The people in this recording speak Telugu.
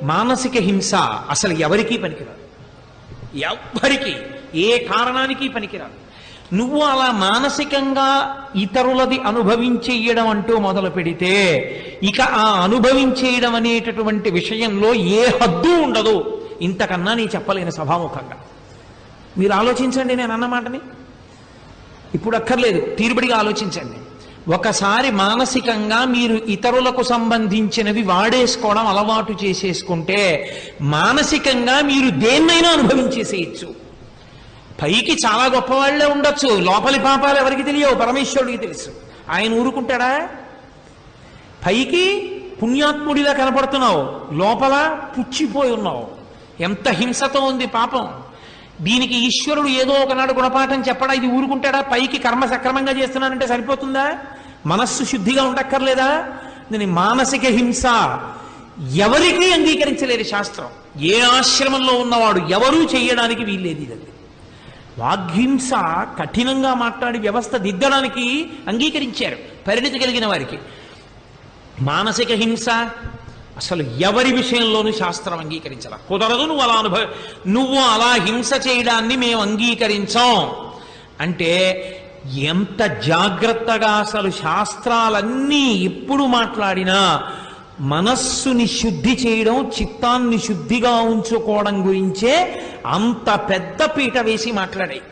మానసిక హింస అసలు ఎవరికీ పనికిరాదు, ఎవ్వరికి ఏ కారణానికి పనికిరాదు. నువ్వు అలా మానసికంగా ఇతరులది అనుభవించేయడం అంటూ మొదలు పెడితే ఇక ఆ అనుభవించేయడం అనేటటువంటి విషయంలో ఏ హద్దు ఉండదు. ఇంతకన్నా నీ చెప్పలేని సభాముఖంగా మీరు ఆలోచించండి. నేను అన్నమాటని ఇప్పుడు అక్కర్లేదు, తీరుబడిగా ఆలోచించండి. ఒకసారి మానసికంగా మీరు ఇతరులకు సంబంధించినవి వాడేసుకోవడం అలవాటు చేసేసుకుంటే మానసికంగా మీరు దేన్నైనా అనుభవించేసేయచ్చు. పైకి చాలా గొప్పవాళ్లే ఉండొచ్చు, లోపలి పాపాలు ఎవరికి తెలియవు, పరమేశ్వరుడికి తెలుసు. ఆయన ఊరుకుంటాడా? పైకి పుణ్యాత్ముడిలా కనపడుతున్నావు, లోపల పుచ్చిపోయి ఉన్నావు. ఎంత హింసతో ఉంది పాపం. దీనికి ఈశ్వరుడు ఏదో ఒకనాడు గుణపాఠం చెప్పడా? ఇది ఊరుకుంటాడా? పైకి కర్మ సక్రమంగా చేస్తున్నానంటే సరిపోతుందా? మనస్సు శుద్ధిగా ఉండక్కర్లేదా? దీని మానసిక హింస ఎవరికీ అంగీకరించలేదు శాస్త్రం. ఏ ఆశ్రమంలో ఉన్నవాడు ఎవరూ చేయడానికి వీల్లేదు. ఇది వాగ్హింస కఠినంగా మాట్లాడి వ్యవస్థ దిద్దడానికి అంగీకరించారు పరిణితి కలిగిన వారికి. మానసిక హింస అసలు ఎవరి విషయంలోనూ శాస్త్రం అంగీకరించాల. కుదరదు, నువ్వు అలా హింస చేయడాన్ని మేము అంగీకరించాం అంటే ఎంత జాగ్రత్తగా అసలు శాస్త్రాలన్నీ ఎప్పుడు మాట్లాడినా మనస్సుని శుద్ధి చేయడం, చిత్తాన్ని శుద్ధిగా ఉంచుకోవడం గురించే అంత పెద్ద పీట వేసి మాట్లాడాయి.